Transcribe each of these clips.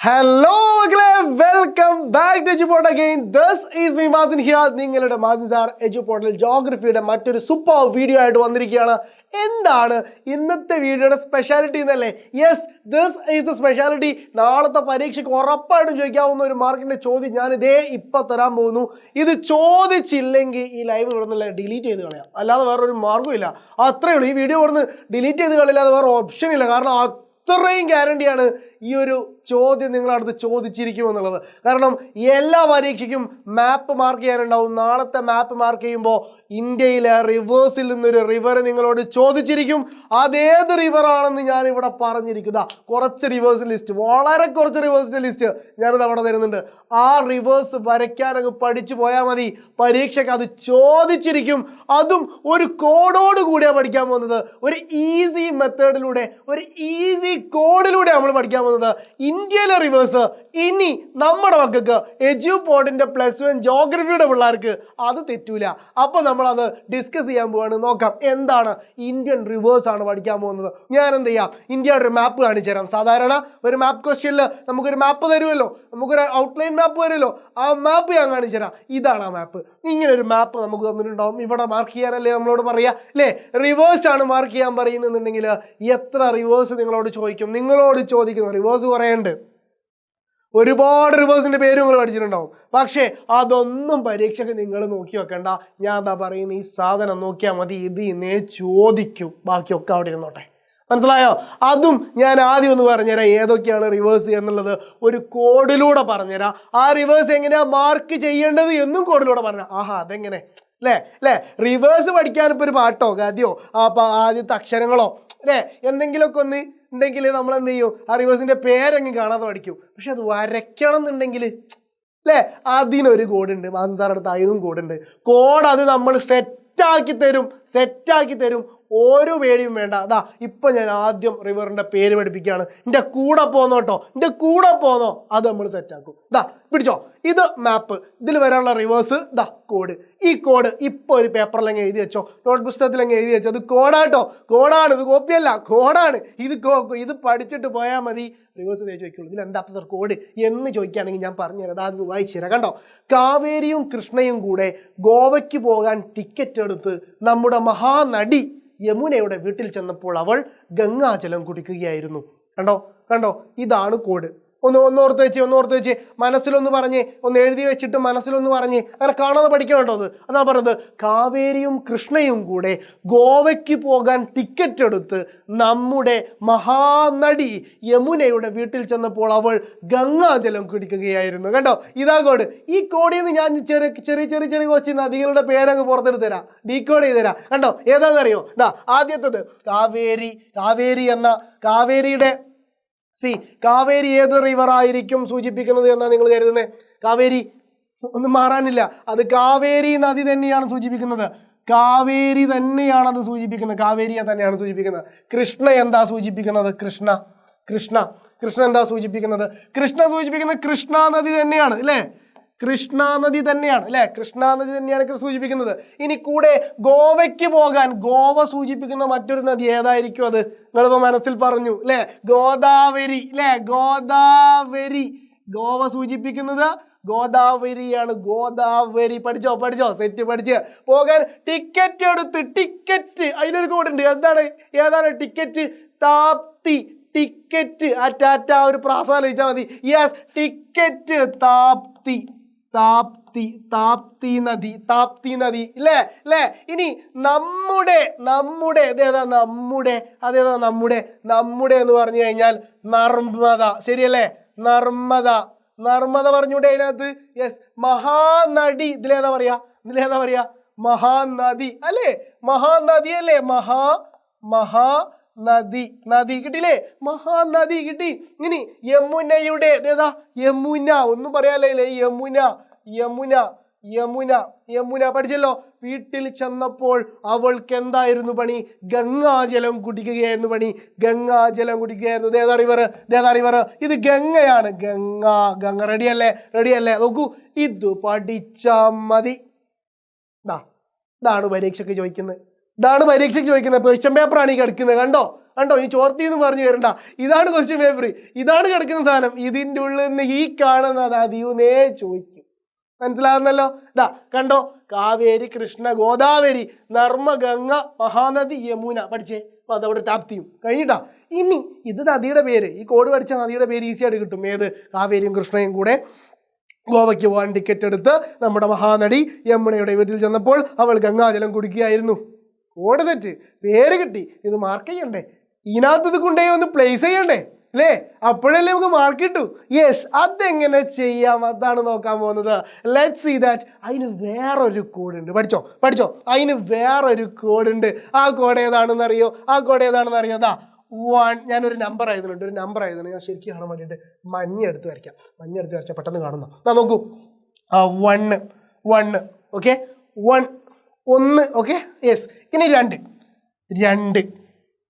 Hello again, welcome back to EduPort again. This is me Mazin here. നിങ്ങളുടെ Mazin sir EduPortal ജോഗ്രഫിയുടെ മറ്റൊരു super video ആയിട്ട് വന്നിരിക്കുകയാണ്. എന്താണ് ഇന്നത്തെ വീഡിയോയുടെ സ്പെഷ്യാലിറ്റി എന്നല്ലേ? Yes, this is the speciality. നാളത്തെ പരീക്ഷയ്ക്ക് ഉറപ്പായിട്ടും ചോദിക്കാവുന്ന ഒരു മാർക്കിന്റെ ചോദ്യം ഞാൻ ഇതേ ഇപ്പം തരാൻ പോകുന്നു. ഇത് ചോദിച്ചില്ലെങ്കിൽ ഈ ലൈവ് ഇവിടുന്ന് ഡിലീറ്റ് ചെയ്ത് കളയാം, അല്ലാതെ വേറൊരു മാർഗ്ഗവും ഇല്ല. അത്രയേ ഉള്ളൂ. ഈ വീഡിയോ ഇവിടുന്ന് ഡിലീറ്റ് ചെയ്ത് കളയില്ലാതെ വേറെ ഓപ്ഷൻ ഇല്ല. കാരണം അത്രയും ഗ്യാരണ്ടിയാണ് ഈ ഒരു ചോദ്യം നിങ്ങളടുത്ത് ചോദിച്ചിരിക്കുമെന്നുള്ളത്. കാരണം എല്ലാ പരീക്ഷയ്ക്കും മാപ്പ് മാർക്ക് ചെയ്യാനുണ്ടാവും. നാളത്തെ മാപ്പ് മാർക്ക് ചെയ്യുമ്പോൾ ഇന്ത്യയിലെ റിവേഴ്സിൽ നിന്നൊരു റിവർ നിങ്ങളോട് ചോദിച്ചിരിക്കും. അതേത് റിവർ ആണെന്ന് ഞാനിവിടെ പറഞ്ഞിരിക്കുക. കുറച്ച് റിവേഴ്സ് ലിസ്റ്റ്, വളരെ കുറച്ച് റിവേഴ്സിൻ്റെ ലിസ്റ്റ് ഞാനിത് അവിടെ തരുന്നുണ്ട്. ആ റിവേഴ്സ് വരയ്ക്കാനൊക്കെ പഠിച്ചു പോയാൽ മതി. പരീക്ഷയ്ക്ക് അത് ചോദിച്ചിരിക്കും. അതും ഒരു കോഡോട് കൂടിയാണ് പഠിക്കാൻ പോകുന്നത്. ഒരു ഈസി മെത്തേഡിലൂടെ, ഒരു ഈസി കോഡിലൂടെ നമ്മൾ പഠിക്കാൻ പോകുന്നത്. ഇന്ത്യയിലെ റിവേഴ്സ് ഇനി നമ്മുടെ മക്കൾക്ക് EduPortന്റെ +1 ജോഗ്രഫിയുടെ പിള്ളേർക്ക് അത് തെറ്റൂല. അപ്പൊ നമ്മളത് ഡിസ്കസ് ചെയ്യാൻ പോവാണ്. നോക്കാം എന്താണ് ഇന്ത്യൻ റിവേഴ്സ് ആണ് പഠിക്കാൻ പോകുന്നത്. ഞാൻ എന്ത് ചെയ്യാം, ഇന്ത്യയുടെ ഒരു മാപ്പ് കാണിച്ചു തരാം. സാധാരണ ഒരു മാപ്പ് ക്വസ്റ്റ്യനിൽ നമുക്കൊരു മാപ്പ് തരുമല്ലോ, നമുക്കൊരു ഔട്ട്ലൈൻ മാപ്പ് വരുമല്ലോ. ആ മാപ്പ് ഞാൻ കാണിച്ചു തരാം. ഇതാണ് ആ മാപ്പ്. ഇങ്ങനെ ഒരു മാപ്പ് നമുക്ക് തന്നിട്ടുണ്ടാവും. ഇവിടെ മാർക്ക് ചെയ്യാനല്ലേ നമ്മളോട് പറയാ, അല്ലേ? റിവേഴ്സ് ആണ് മാർക്ക് ചെയ്യാൻ പറയുന്നുണ്ടെങ്കിൽ എത്ര റിവേഴ്സ് നിങ്ങളോട് ചോദിക്കും? നിങ്ങളോട് ചോദിക്കുന്ന റിവേഴ്സ് കുറേ ഉണ്ട്. ഒരുപാട് റിവേഴ്സിന്റെ പേര് നിങ്ങൾ പഠിച്ചിട്ടുണ്ടാവും. പക്ഷേ അതൊന്നും പരീക്ഷയ്ക്ക് നിങ്ങൾ നോക്കി വെക്കണ്ട. ഞാൻ എന്താ പറയുന്നത്, ഈ സാധനം നോക്കിയാൽ മതി. ഇത് ഇന്നേ ചോദിക്കും. ബാക്കിയൊക്കെ അവിടെ ഇരുന്നോട്ടെ. മനസ്സിലായോ? അതും ഞാൻ ആദ്യം ഒന്ന് പറഞ്ഞുതരാം ഏതൊക്കെയാണ് റിവേഴ്സ് എന്നുള്ളത്. ഒരു കോഡിലൂടെ പറഞ്ഞുതരാം. ആ റിവേഴ്സ് എങ്ങനെയാ മാർക്ക് ചെയ്യേണ്ടത് എന്നും കോഡിലൂടെ പറഞ്ഞാൽ അതെങ്ങനെ അല്ലേ? റിവേഴ്സ് പഠിക്കാൻ ഇപ്പോൾ ഒരു പാട്ടോ ഗദ്യോ ആദ്യത്തെ അക്ഷരങ്ങളോ അല്ലേ എന്തെങ്കിലുമൊക്കെ ഒന്ന് ഉണ്ടെങ്കിൽ നമ്മൾ എന്ത് ചെയ്യും, ആ റിവേഴ്സിന്റെ പേരെങ്കിലും കാണാതെ പഠിക്കും. പക്ഷെ അത് വരയ്ക്കണം എന്നുണ്ടെങ്കിൽ അല്ലേ, അതിനൊരു കോഡുണ്ട്. മാസൻ സാർ അടുത്ത് അതിനും കോഡുണ്ട്. കോഡ് അത് നമ്മൾ സെറ്റാക്കി തരും. ഓരോ പേടിയും വേണ്ട. അതാ ഇപ്പൊ ഞാൻ ആദ്യം റിവറിന്റെ പേര് പഠിപ്പിക്കുകയാണ്. എൻ്റെ കൂടെ പോന്നോട്ടോ, അത് നമ്മൾ സെറ്റാക്കും. ഇതാ പിടിച്ചോ, ഇത് മാപ്പ്. ഇതിൽ വരാനുള്ള റിവേഴ്സ് ഇതാ കോഡ്. ഈ കോഡ് ഇപ്പോൾ ഒരു പേപ്പറിലെങ്കിൽ എഴുതി വെച്ചോ, നോട്ട് പുസ്തകത്തിലെങ്കിൽ എഴുതി വെച്ചോ. ഇത് കോഡാട്ടോ, കോഡാണ്. ഇത് കോപ്പിയല്ല, കോഡാണ്. ഇത് പഠിച്ചിട്ട് പോയാൽ മതി. റിവേഴ്സ് തേച്ച് വയ്ക്കുള്ളൂ. ഇതിൽ എന്താ കോഡ് എന്ന് ചോദിക്കുകയാണെങ്കിൽ ഞാൻ പറഞ്ഞുതരാം. അത് വായിച്ചു തരാം. കണ്ടോ, കാവേരിയും കൃഷ്ണയും കൂടെ ഗോവയ്ക്ക് പോകാൻ ടിക്കറ്റ് എടുത്ത് നമ്മുടെ മഹാനടി യമുനയുടെ വീട്ടിൽ ചെന്നപ്പോൾ അവൾ ഗംഗാജലം കുടിക്കുകയായിരുന്നു. കണ്ടോ, ഇതാണ് കോഡ്. ഓർത്ത് വെച്ച് മനസ്സിലൊന്ന് പറഞ്ഞ്, ഒന്ന് എഴുതി വെച്ചിട്ട് മനസ്സിലൊന്ന് പറഞ്ഞ്, അങ്ങനെ കാണാതെ പഠിക്കണം കേട്ടോ. അതാ പറഞ്ഞത്, കാവേരിയും കൃഷ്ണയും കൂടെ ഗോവയ്ക്ക് പോകാൻ ടിക്കറ്റ് എടുത്ത് നമ്മുടെ മഹാനടി യമുനയുടെ വീട്ടിൽ ചെന്നപ്പോൾ അവൾ ഗംഗാജലം കുടിക്കുകയായിരുന്നു. കണ്ടോ, ഇതാ കോഡ്. ഈ കോഡിൽ നിന്ന് ഞാൻ ചെറിയ കുറച്ച് നദികളുടെ പേരങ്ങ് പുറത്തെടുത്ത് തരാം, ഡീകോഡ് ചെയ്ത് തരാം. കണ്ടോ, ഏതാണെന്നറിയോ? ആദ്യത്തത് കാവേരി എന്ന കാവേരിയുടെ കാവേരി ഏത് റിവർ ആയിരിക്കും സൂചിപ്പിക്കുന്നത് എന്നാണ് നിങ്ങൾ കരുതുന്നത്? കാവേരി ഒന്നും മാറാനില്ല. അത് കാവേരി നദി തന്നെയാണ് സൂചിപ്പിക്കുന്നത്. കാവേരിയെ തന്നെയാണ് സൂചിപ്പിക്കുന്നത്. കൃഷ്ണ എന്താ സൂചിപ്പിക്കുന്നത്? കൃഷ്ണ എന്താ സൂചിപ്പിക്കുന്നത്? കൃഷ്ണ സൂചിപ്പിക്കുന്നത് കൃഷ്ണ നദി തന്നെയാണ് അല്ലേ? കൃഷ്ണ നദി തന്നെയാണ് സൂചിപ്പിക്കുന്നത്. ഇനി കൂടെ ഗോവയ്ക്ക് പോകാൻ ഗോവ സൂചിപ്പിക്കുന്ന മറ്റൊരു നദി ഏതായിരിക്കും? അത് നിങ്ങളിപ്പോൾ മനസ്സിൽ പറഞ്ഞു അല്ലേ? ഗോദാവരി അല്ലേ? ഗോവ സൂചിപ്പിക്കുന്നത് ഗോദാവരിയാണ്. ഗോദാവരി പഠിച്ചോ, സെറ്റ് പഠിച്ച് പോകാൻ ടിക്കറ്റ് എടുത്ത് അതിനൊരു കോഡുണ്ട്. ഏതാണ് ടിക്കറ്റ്? താപ്തി. ടിക്കറ്റ് ടാറ്റ ഒരു പ്രാസാലോചിച്ചാൽ മതി. യെസ്, ടിക്കറ്റ് താപ്തി നദി അല്ലേ? ഇനി നമ്മുടെ എന്ന് പറഞ്ഞു കഴിഞ്ഞാൽ നർമ്മദ. ശരിയല്ലേ? നർമ്മദ പറഞ്ഞൂടെ അതിനകത്ത്? യെസ്, മഹാനടി. ഇതിലേതാ പറയാ? മഹാനദി അല്ലേ? നദി കിട്ടിയില്ലേ? മഹാനദി കിട്ടി. ഇനി യമുനയുടെ യമുന ഒന്നും പറയാല്ലേ? യമുന പഠിച്ചല്ലോ. വീട്ടിൽ ചെന്നപ്പോൾ അവൾക്ക് എന്തായിരുന്നു പണി? ഗംഗാജലം കുടിക്കുകയായിരുന്നു പണി. ഏതാ റിവർ? ഇത് ഗംഗയാണ്. ഗംഗ റെഡിയല്ലേ? നോക്കൂ, ഇത് പഠിച്ചാ മതി. ഇതാണ് പരീക്ഷയ്ക്ക് ചോദിക്കുന്നത്. ക്വസ്റ്റ്യൻ പേപ്പറാണ് ഈ കിടക്കുന്നത്. കണ്ടോ, കണ്ടോ ഈ ചോർത്തി എന്ന് പറഞ്ഞു തരണ്ട. ഇതാണ് ക്വസ്റ്റ്യൻ പേപ്പർ, ഇതാണ് കിടക്കുന്ന സാധനം. ഇതിൻ്റെ ഉള്ളിൽ നിന്ന് ഈ കാണുന്ന നദിയുന്നേ ചോദിക്കും. മനസ്സിലാവുന്നല്ലോ? ഇതാ കണ്ടോ, കാവേരി, കൃഷ്ണ, ഗോദാവരി, നർമ്മ, ഗംഗ, മഹാനദി, യമുന. പഠിച്ചേ. അപ്പൊ അതവിടെ താപ്തിയും കഴിഞ്ഞിട്ടാ. ഇനി ഇത് നദിയുടെ പേര്, ഈ കോഡ് പഠിച്ച നദിയുടെ പേര് ഈസി ആയിട്ട് കിട്ടും. ഏത്? കാവേരിയും കൃഷ്ണയും കൂടെ ഗോവയ്ക്ക് പോകാൻ ടിക്കറ്റ് എടുത്ത് നമ്മുടെ മഹാനടി യമുനയുടെ വീട്ടിൽ ചെന്നപ്പോൾ അവൾ ഗംഗാജലം കുടിക്കുകയായിരുന്നു. കോഡ് തെറ്റ്, പേര് കിട്ടി. ഇത് മാർക്ക് ചെയ്യണ്ടേ? ഇതിനകത്ത് ഇത് കൊണ്ടേ ഒന്ന് പ്ലേസ് ചെയ്യണ്ടേ അല്ലേ? അപ്പോഴല്ലേ നമുക്ക് മാർക്ക് കിട്ടൂ. യെസ്, അതെങ്ങനെ ചെയ്യാം അതാണ് നോക്കാൻ പോകുന്നത്. Let's see that. അതിന് വേറൊരു കോഡ് ഉണ്ട്. പഠിച്ചോ. അതിന് വേറൊരു കോഡ് ഉണ്ട്. ആ കോഡ് ഏതാണെന്ന് അറിയോ? ദാ 1. ഞാനൊരു നമ്പർ ആയതുണ്ട്, ഞാൻ ശരിക്കും കാണാൻ വേണ്ടിയിട്ട് മഞ്ഞെടുത്ത് വരച്ചാൽ പെട്ടെന്ന് കാണുന്നു. നോക്കൂ, 1. ഓക്കെ, 1. Okay, yes. ഇനി 2.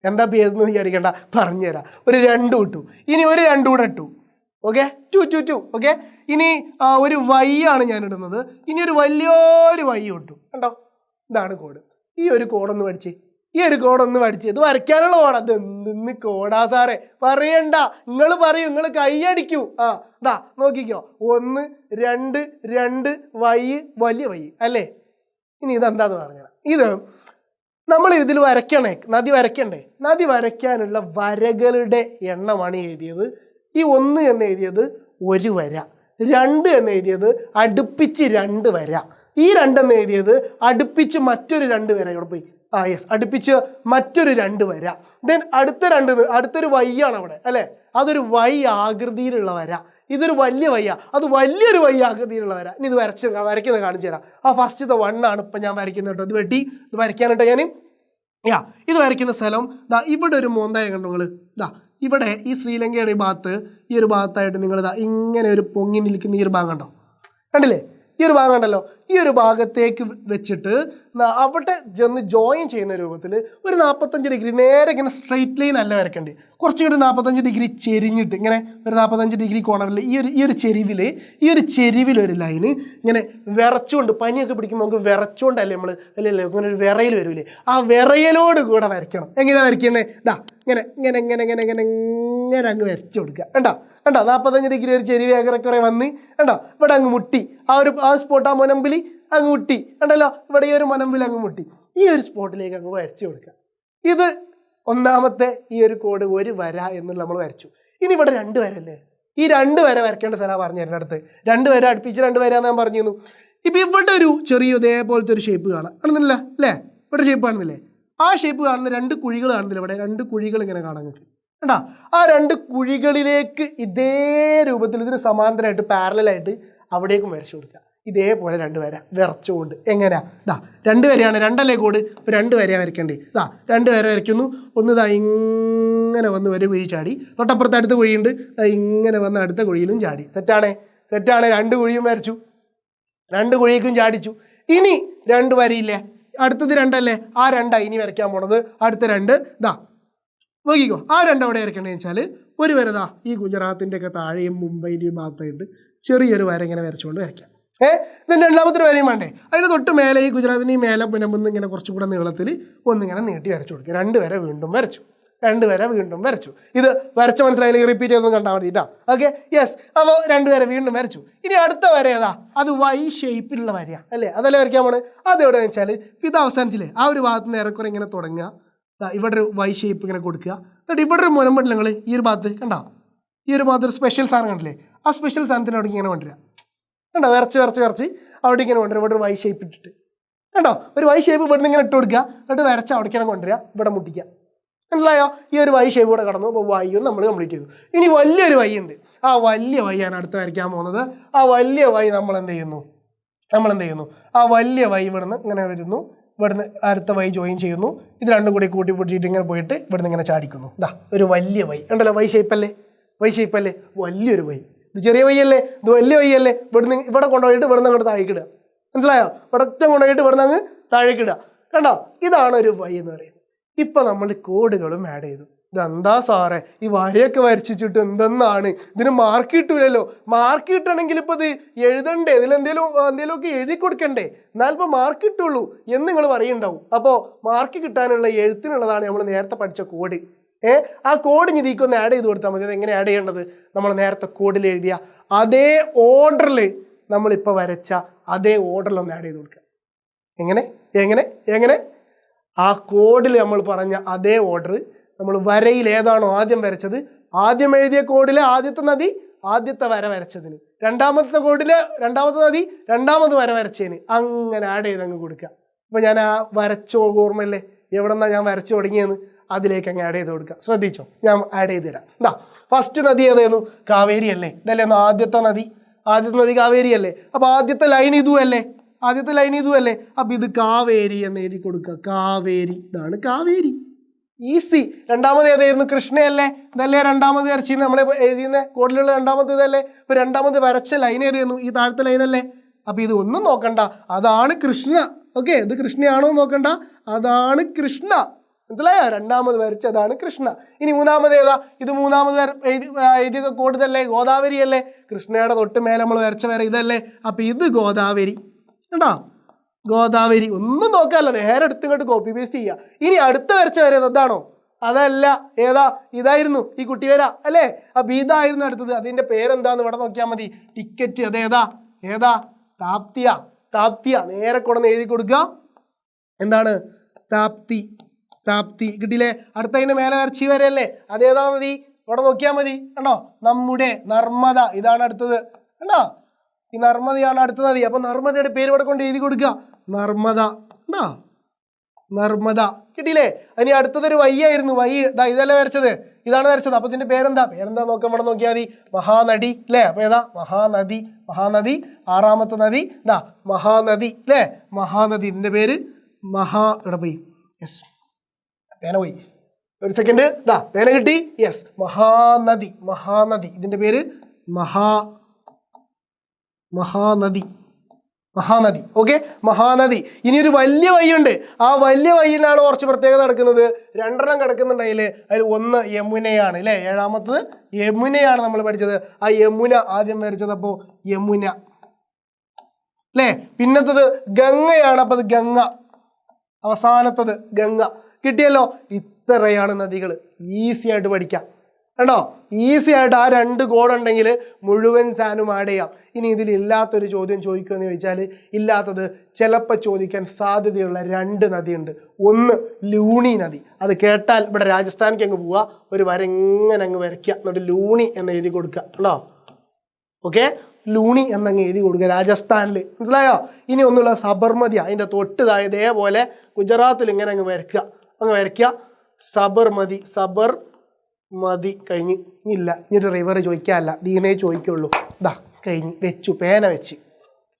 എന്താ പേരെന്ന് വിചാരിക്കണ്ട, പറഞ്ഞുതരാം. ഒരു 2 ഇട്ടു. ഇനി ഒരു 2 കൂടെ ഇട്ടു. ഓക്കെ, 2. ഓക്കെ, ഇനി ഒരു വൈ ആണ് ഞാൻ ഇടുന്നത്. ഇനി ഒരു വലിയൊരു വൈ ഇട്ടു. കണ്ടോ, ഇതാണ് കോഡ്. ഈ ഒരു കോഡൊന്ന് പഠിച്ചേ. ഇത് വരയ്ക്കാനുള്ള കോഡാ. അത് എന്തിന്ന് കോഡാ സാറേ? പറയണ്ട, നിങ്ങൾ പറയൂ, നിങ്ങൾ കൈയടിക്കൂ. ഇതാ നോക്കിക്കോ, 1, 2 വൈ, വലിയ വൈ അല്ലേ? ഇനി ഇതെന്താന്ന് പറഞ്ഞാൽ, ഇത് നമ്മൾ ഇതിൽ നദി വരയ്ക്കാനുള്ള വരകളുടെ എണ്ണമാണ് എഴുതിയത്. ഈ 1 എന്ന് എഴുതിയത് ഒരു വര, 2 എന്ന് എഴുതിയത് അടുപ്പിച്ച് 2 വര, ഈ 2 എന്ന് എഴുതിയത് അടുപ്പിച്ച് മറ്റൊരു 2 വര. ഇവിടെ പോയി, യെസ്, അടുപ്പിച്ച് മറ്റൊരു 2 വര. ദെൻ അടുത്തൊരു വൈ ആണ് അവിടെ അല്ലേ? അതൊരു വൈ ആകൃതിയിലുള്ള വര. ഇതൊരു വലിയ വയ്യ, അത് വലിയൊരു വയ്യ ആകൃതിയിലുള്ള വര. ഇനി ഇത് വരയ്ക്കുന്നത് കാണിച്ചു തരാം. ഫസ്റ്റത്തെ 1 ആണ് ഇപ്പം ഞാൻ വരയ്ക്കുന്നത് കേട്ടോ. ഇത് വെട്ടി ഇത് വരയ്ക്കാനായിട്ട് ഞാൻ ഇത് വരയ്ക്കുന്ന സ്ഥലം ഇവിടെ ഒരു മോന്തായ കണ്ടോ നിങ്ങൾ? ഇവിടെ ഈ ശ്രീലങ്കയുടെ ഈ ഒരു ഭാഗത്തായിട്ട് നിങ്ങൾ ഇങ്ങനെ ഒരു പൊങ്ങി നിൽക്കുന്ന ഈ ഒരു ഭാഗം കണ്ടോ? കണ്ടില്ലേ? ഈ ഒരു ഭാഗം കണ്ടല്ലോ. ഈ ഒരു ഭാഗത്തേക്ക് വെച്ചിട്ട് അവിടെ ചെന്ന് ജോയിൻ ചെയ്യുന്ന രൂപത്തിൽ ഒരു 45 ഡിഗ്രി നേരെ ഇങ്ങനെ സ്ട്രെയിറ്റ് ലൈൻ അല്ല വരയ്ക്കേണ്ടി, കുറച്ചും കൂടി 45 ഡിഗ്രി ചെരിഞ്ഞിട്ട് ഇങ്ങനെ ഒരു 45 ഡിഗ്രി കോണറിൽ ഈ ഒരു ചെരിവിൽ ഒരു ലൈന് ഇങ്ങനെ വിറച്ചുകൊണ്ട്, പനിയൊക്കെ പിടിക്കുമ്പോൾ നമുക്ക് വിറച്ചുകൊണ്ടല്ലേ നമ്മൾ അല്ലല്ലേ ഇങ്ങനെ ഒരു വിറയിൽ വരൂലേ, ആ വിറയലോട് കൂടെ വരയ്ക്കണം. എങ്ങനെയാണ് വരയ്ക്കണേ? ഇങ്ങനെ അങ്ങ് വരച്ചു കൊടുക്കുക. കണ്ടോ 45 ഡിഗ്രി ഒരു ചെരിവ് ഏകറക്കുറെ വന്ന് കണ്ടോ ഇവിടെ അങ്ങ് മുട്ടി. ആ സ്പോട്ട്, ആ മുനമ്പിൽ അങ്ങ് മുട്ടി. കണ്ടല്ലോ, ഇവിടെ ഈ ഒരു മുനമ്പിൽ അങ്ങ് മുട്ടി. ഈ ഒരു സ്പോട്ടിലേക്ക് അങ്ങ് വരച്ചു കൊടുക്കുക. ഇത് ഒന്നാമത്തെ ഈ ഒരു കോഡ്, ഒരു വര എന്നുള്ള നമ്മൾ വരച്ചു. ഇനി ഇവിടെ 2 വരല്ലേ? ഈ 2 വര വരയ്ക്കേണ്ട സ്ഥലമാണ് പറഞ്ഞു തരുന്ന അടുത്ത്. 2 വര അടുപ്പിച്ച് 2 വര ഞാൻ പറഞ്ഞിരുന്നു. ഇപ്പം ഇവിടെ ഒരു ചെറിയ ഇതേപോലത്തെ ഒരു ഷേപ്പ് കാണാം, കാണുന്നില്ല അല്ലേ? ഇവിടെ ഷേപ്പ് കാണുന്നില്ലേ? ആ ഷേപ്പ് കാണുന്ന 2 കുഴികൾ കാണുന്നില്ല? ഇവിടെ 2 കുഴികൾ ഇങ്ങനെ കാണാൻ നിങ്ങൾക്ക് കണ്ടാ? ആ 2 കുഴികളിലേക്ക് ഇതേ രൂപത്തിൽ ഇതിന് സമാന്തരമായിട്ട് പാരലായിട്ട് അവിടേക്കും വരച്ചു കൊടുക്കുക. ഇതേപോലെ 2 വര വിറച്ചുകൊണ്ട്. എങ്ങനെയാ? 2 വരയാണ്, 2 കോഡ്. ഇപ്പോൾ 2 വര വരയ്ക്കേണ്ടി. 2 വര വരയ്ക്കുന്നു. ഒന്ന് ഇങ്ങനെ വന്ന് ഒരു കുഴി ചാടി, തൊട്ടപ്പുറത്ത് അടുത്ത കുഴിയുണ്ട്, ഇങ്ങനെ വന്ന് അടുത്ത കുഴിയിലും ചാടി. സെറ്റാണ്. 2 കുഴിയും വരച്ചു, 2 കുഴിക്കും ചാടിച്ചു. ഇനി 2 വരയില്ലേ? അടുത്തത് 2 അല്ലേ? ആ 2 ഇനി വരയ്ക്കാൻ പോണത്. അടുത്ത 2 നോക്കിക്കോ. ആ 2 അവിടെ വരയ്ക്കേണ്ടതെന്ന് വെച്ചാൽ ഒരു വര ഈ ഗുജറാത്തിൻ്റെ ഒക്കെ താഴെയും മുംബൈൻ്റെയും ഭാഗത്തായിട്ട് ചെറിയൊരു വര ഇങ്ങനെ വരച്ചുകൊണ്ട് വരയ്ക്കാം. ഇതിൻ്റെ രണ്ടാമത്തെ വരയും വേണ്ടേ? അതിന് തൊട്ട് മേലെ ഈ ഗുജറാത്തിൻ്റെ ഈ മേലെ പുനമ്പുന്ന് ഇങ്ങനെ കുറച്ചും കൂടെ നീളത്തിൽ ഒന്നിങ്ങനെ നീട്ടി വരച്ചു കൊടുക്കുക. 2 വര വീണ്ടും വരച്ചു. ഇത് വരച്ച മനസ്സിലായില്ലെങ്കിൽ റിപ്പീറ്റ് ചെയ്തൊന്നും കണ്ടാൽ മതി കേട്ടോ. Okay, yes. അപ്പോൾ 2 വര വീണ്ടും വരച്ചു. ഇനി അടുത്ത വര ഏതാ? അത് വൈ ഷേപ്പിലുള്ള വരയാണ് അല്ലേ? അതല്ലേ വരയ്ക്കാൻ പോണ്. അതെവിടെയെന്ന് വെച്ചാൽ ഇത് അവസാനിച്ചില്ലേ? ആ ഒരു ഭാഗത്ത് നിന്ന് ഏറെക്കുറെ ഇങ്ങനെ തുടങ്ങുക. ഇവിടെ ഒരു വൈ ഷേപ്പ് ഇങ്ങനെ കൊടുക്കുക. എന്നിട്ട് ഇവിടെ ഒരു മുനമ്പുണ്ടല്ലോ നിങ്ങൾ ഈ ഒരു ഭാഗത്ത് കണ്ടോ? ഈ ഒരു ഭാഗത്ത് ഒരു സ്പെഷ്യൽ സാധനം കണ്ടില്ലേ? ആ സ്പെഷ്യൽ സാധനത്തിന് അവിടെ ഇങ്ങനെ കൊണ്ടുവരിക. കണ്ടോ? വരച്ച് അവിടെ ഇങ്ങനെ കൊണ്ടുവരിക. ഇവിടെ ഒരു വൈ ഷേപ്പ് ഇട്ടിട്ട് കണ്ടോ? ഒരു വൈ ഷേപ്പ് ഇവിടെ നിന്ന് ഇങ്ങനെ ഇട്ട് കൊടുക്കുക. എന്നിട്ട് വരച്ച് അവിടേക്കാണ് കൊണ്ടുവരിക, ഇവിടെ മുട്ടിക്കുക. മനസ്സിലായോ? ഈ ഒരു വൈ ഷേപ്പ് കൂടെ കടന്നു. അപ്പോൾ വൈയും നമ്മൾ കംപ്ലീറ്റ് ചെയ്തു. ഇനി വലിയൊരു വൈ ഉണ്ട്. ആ വലിയ വൈയാണ് അടുത്ത് വരയ്ക്കാൻ പോകുന്നത്. ആ വലിയ വൈ നമ്മൾ എന്ത് ചെയ്യുന്നു? ആ വലിയ വൈ ഇവിടുന്ന് ഇങ്ങനെ വരുന്നു. ഇവിടുന്ന് അടുത്ത വൈ ജോയിൻ ചെയ്യുന്നു. ഇത് 2 കൂടി കൂട്ടി പൊട്ടിയിട്ട് ഇങ്ങനെ പോയിട്ട് ഇവിടുന്ന് ഇങ്ങനെ ചാടിക്കുന്നു. ഒരു വലിയ വൈ ഉണ്ടല്ലോ. വൈ ഷേപ്പല്ലേ? വലിയൊരു വൈ. ഇത് ചെറിയ വൈ അല്ലേ? ഇത് വലിയ വൈ അല്ലേ? ഇവിടെ കൊണ്ടുപോയിട്ട് ഇവിടുന്ന് അങ്ങോട്ട് താഴേക്കിടുക. മനസ്സിലായോ? ഇവിടെ കൊണ്ടുപോയിട്ട് ഇവിടുന്ന് അങ്ങ് താഴേക്കിടുക. കണ്ടോ? ഇതാണ് ഒരു വൈ എന്ന് പറയുന്നത്. ഇപ്പം നമ്മൾ കോഡുകളും ആഡ് ചെയ്തു. ഇതെന്താ സാറേ ഈ വരയൊക്കെ വരച്ചിട്ട് എന്തെന്നാണ്? ഇതിന് മാർക്ക് കിട്ടൂലല്ലോ. മാർക്ക് കിട്ടണമെങ്കിൽ ഇപ്പോൾ ഇത് എഴുതണ്ടേ? എന്തെങ്കിലുമൊക്കെ എഴുതി കൊടുക്കണ്ടേ? എന്നാൽ ഇപ്പോൾ മാർക്ക് കിട്ടുള്ളൂ എന്ന് നിങ്ങൾ പറയുന്നുണ്ടാവും. അപ്പോൾ മാർക്ക് കിട്ടാനുള്ള എഴുത്തിനുള്ളതാണ് നമ്മൾ നേരത്തെ പഠിച്ച കോഡ്. ആ കോഡ് ഇതിക്കൊന്ന് ആഡ് ചെയ്ത് കൊടുത്താൽ മതി. അത് എങ്ങനെ ആഡ് ചെയ്യേണ്ടത്? നമ്മൾ നേരത്തെ കോഡിൽ എഴുതിയ അതേ ഓർഡറിൽ നമ്മളിപ്പോൾ വരച്ച അതേ ഓർഡറിൽ ഒന്ന് ആഡ് ചെയ്ത് കൊടുക്കുക. എങ്ങനെ എങ്ങനെ എങ്ങനെ ആ കോഡിൽ നമ്മൾ പറഞ്ഞ അതേ ഓർഡർ നമ്മൾ വരയിൽ ഏതാണോ ആദ്യം വരച്ചത്, ആദ്യം എഴുതിയ കോഡിലെ ആദ്യത്തെ നദി ആദ്യത്തെ വര വരച്ചതിന്, രണ്ടാമത്തെ കോഡിലെ രണ്ടാമത്തെ നദി രണ്ടാമത് വര വരച്ചതിന്, അങ്ങനെ ആഡ് ചെയ്ത് അങ്ങ് കൊടുക്കുക. അപ്പോൾ ഞാൻ ആ വരച്ച ഓർമ്മയില്ലേ എവിടെ നിന്നാണ് ഞാൻ വരച്ചു തുടങ്ങിയെന്ന്, അതിലേക്ക് അങ്ങ് ആഡ് ചെയ്ത് കൊടുക്കുക. ശ്രദ്ധിച്ചോ, ഞാൻ ആഡ് ചെയ്ത് തരാം. എന്താ ഫസ്റ്റ് നദി ഏതായിരുന്നു? കാവേരി അല്ലേ? ഇതല്ലേ ആദ്യത്തെ നദി? ആദ്യത്തെ നദി കാവേരി അല്ലേ? അപ്പോൾ ആദ്യത്തെ ലൈൻ ഇതും അല്ലേ? ആദ്യത്തെ ലൈൻ ഇതും അല്ലേ? അപ്പം ഇത് കാവേരി എന്ന് എഴുതി കൊടുക്കുക. കാവേരി, ഇതാണ് കാവേരി. ഈസി. രണ്ടാമത് ഏതായിരുന്നു? കൃഷ്ണയല്ലേ? ഇതല്ലേ രണ്ടാമത് വരച്ചിരുന്നത് നമ്മളെ എഴുതിയുന്ന കോഡിലുള്ള രണ്ടാമത് ഇതല്ലേ? ഇപ്പൊ രണ്ടാമത് വരച്ച ലൈൻ ഏതായിരുന്നു? ഈ താഴത്തെ ലൈനല്ലേ? അപ്പൊ ഇത് ഒന്നും നോക്കണ്ട, അതാണ് കൃഷ്ണ. ഓക്കെ, ഇത് കൃഷ്ണയാണോ നോക്കണ്ട, അതാണ് കൃഷ്ണ. മനസ്സിലായോ? രണ്ടാമത് വരച്ചതാണ് കൃഷ്ണ. ഇനി മൂന്നാമത് ഏതാ? ഇത് മൂന്നാമത് എഴുതിയ കോഡ് ഇതല്ലേ? ഗോദാവരി അല്ലേ? കൃഷ്ണയുടെ തൊട്ട് മേലെ നമ്മൾ വരച്ച വര ഇതല്ലേ? അപ്പൊ ഇത് ഗോദാവരി. കണ്ടോ? ഗോദാവരി. ഒന്നും നോക്കാമല്ല, നേരെ എടുത്ത് ഇങ്ങോട്ട് കോപ്പി പേസ്റ്റ് ചെയ്യുക. ഇനി അടുത്ത വരച്ച വര അതാണോ? അതല്ല. ഏതാ? ഇതായിരുന്നു ഈ കുട്ടി വര അല്ലേ? അപ്പൊ ഇതായിരുന്നു അടുത്തത്. അതിന്റെ പേരെന്താന്ന് ഇവിടെ നോക്കിയാൽ മതി. ടിക്കറ്റ്. അതേതാ? ഏതാ? താപ്തിയ. താപ്തിയ. നേരെ കൊണ്ടുവന്ന് എഴുതി കൊടുക്കുക. എന്താണ്? താപ്തി. താപ്തി. കിട്ടിയില്ലേ? അടുത്തതിന്റെ മേലെ വരച്ചി വരല്ലേ? അതേതാ മതി? ഇവിടെ നോക്കിയാൽ മതി. കണ്ടോ? നമ്മുടെ നർമ്മദ. ഇതാണ് അടുത്തത്. കണ്ടോ? ഈ നർമ്മദയാണ് അടുത്ത നദി. അപ്പൊ നർമ്മദയുടെ പേര് ഇവിടെ കൊണ്ട് എഴുതി കൊടുക്കുക. നർമ്മദ. കണ്ടോ? നർമ്മദ. കിട്ടിയില്ലേ? ഇനി അടുത്തതൊരു വയ്യായിരുന്നു. വയ്യ ഇതല്ലേ വരച്ചത്? ഇതാണ് വരച്ചത്. അപ്പൊ ഇതിന്റെ പേരെന്താ? പേരെന്താ നോക്കാം, ഇവിടെ നോക്കിയാൽ മതി. മഹാനദി അല്ലേ? അപ്പൊ ഏതാ? മഹാനദി. മഹാനദി. ആറാമത്തെ നദി ഇതാ മഹാനദി അല്ലേ? മഹാനദി. ഇതിന്റെ പേര് ഇവിടെ പോയി. യെസ്, പേന പോയി. ഒരു സെക്കൻഡ്. ഇതാ പേന കിട്ടി. യെസ്, മഹാനദി. മഹാനദി. ഇതിന്റെ പേര് മഹാനദി. മഹാനദി. ഓക്കെ, മഹാനദി. ഇനി ഒരു വലിയ വഴിയുണ്ട്. ആ വലിയ വഴിയിലാണ് കുറച്ച് പ്രത്യേകത നടക്കുന്നത്. രണ്ടെണ്ണം കിടക്കുന്നുണ്ടെങ്കിൽ അതിൽ ഒന്ന് യമുനയാണ് അല്ലേ? ഏഴാമത്തത് യമുനയാണ് നമ്മൾ പഠിച്ചത്. ആ യമുന ആദ്യം വരച്ചത്. അപ്പോൾ യമുന അല്ലേ? പിന്നത്തത് ഗംഗയാണ്. അപ്പോൾ അത് ഗംഗ. അവസാനത്തത് ഗംഗ. കിട്ടിയല്ലോ? ഇത്രയാണ് നദികൾ. ഈസി ആയിട്ട് പഠിക്കാം. കണ്ടോ? ഈസി ആയിട്ട് ആ രണ്ട് കോഡ് ഉണ്ടെങ്കിൽ മുഴുവൻ സാധനം ആഡ് ചെയ്യാം. ഇനി ഇതിലില്ലാത്തൊരു ചോദ്യം ചോദിക്കുമെന്ന് ചോദിച്ചാൽ, ഇല്ലാത്തത് ചിലപ്പോൾ ചോദിക്കാൻ സാധ്യതയുള്ള രണ്ട് നദിയുണ്ട്. ഒന്ന് ലൂണി നദി. അത് കേട്ടാൽ ഇവിടെ രാജസ്ഥാനിലേക്ക് അങ്ങ് പോവുക, ഒരു വര എങ്ങനെ അങ്ങ് വരയ്ക്കുക, എന്നിട്ട് ലൂണി എന്ന് എഴുതി കൊടുക്കുക. കേട്ടോ? ഓക്കെ, ലൂണി എന്നങ്ങ് എഴുതി കൊടുക്കുക രാജസ്ഥാനിൽ. മനസ്സിലായോ? ഇനി ഒന്നുള്ള സബർമതി. അതിൻ്റെ തൊട്ടതായ ഇതേപോലെ ഗുജറാത്തിൽ ഇങ്ങനെ അങ്ങ് വരയ്ക്കുക. സബർമതി. മതി. കഴിഞ്ഞ്. ഇല്ല, ഇനിയൊരു റിവർ ചോദിക്കാനല്ല, ദീനേ ചോദിക്കുള്ളൂ. ഇതാ കഴിഞ്ഞ്. വെച്ചു, പേന വെച്ച്.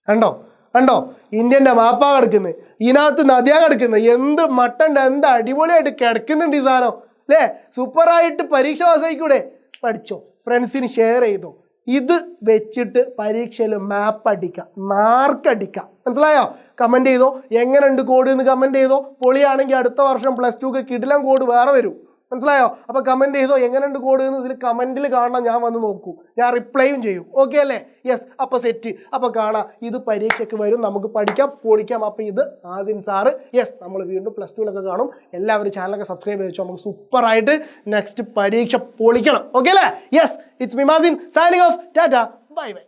കണ്ടോ? ഇന്ത്യൻ്റെ മാപ്പാ കിടക്കുന്നത്. ഇതിനകത്ത് നദിയാ കിടക്കുന്നത്. എന്ത് മട്ടണ്ട്, എന്ത് അടിപൊളിയായിട്ട് കിടക്കുന്നുണ്ട് ഈ സാധനം അല്ലേ? സൂപ്പറായിട്ട് പരീക്ഷ പാസ്സായിക്കൂടെ? പഠിച്ചോ, ഫ്രണ്ട്സിന് ഷെയർ ചെയ്തോ. ഇത് വെച്ചിട്ട് പരീക്ഷയിൽ മാർക്ക് അടിക്കാം. മനസ്സിലായോ? കമൻറ്റ് ചെയ്തോ. എങ്ങനെയുണ്ട് കോഡ് എന്ന് കമൻറ്റ് ചെയ്തോ. പൊളിയാണെങ്കിൽ അടുത്ത വർഷം +2 കിടിലം കോഡ് വേറെ വരും. മനസ്സിലായോ? അപ്പോൾ കമൻറ്റ് ചെയ്തോ എങ്ങനെയുണ്ട് കോഡ് എന്ന്. ഇതിൽ കമൻറ്റിൽ കാണാൻ ഞാൻ വന്ന് നോക്കൂ, ഞാൻ റിപ്ലൈയും ചെയ്യും. ഓക്കെ അല്ലേ? യെസ്. അപ്പോൾ സെറ്റ്. അപ്പോൾ കാണാം, ഇത് പരീക്ഷയ്ക്ക് വരും, നമുക്ക് പഠിക്കാം, പൊളിക്കാം. അപ്പോൾ ഇത് ആദിൻ സാറ്. യെസ്, നമ്മൾ വീണ്ടും +2 കാണും. എല്ലാവരും ചാനലൊക്കെ സബ്സ്ക്രൈബ് ചെയ്ത് വെച്ചോ. നമുക്ക് സൂപ്പറായിട്ട് നെക്സ്റ്റ് പരീക്ഷ പൊളിക്കണം. ഓക്കെ അല്ലേ? Yes, it's me Mazin signing off. Tata, bye bye.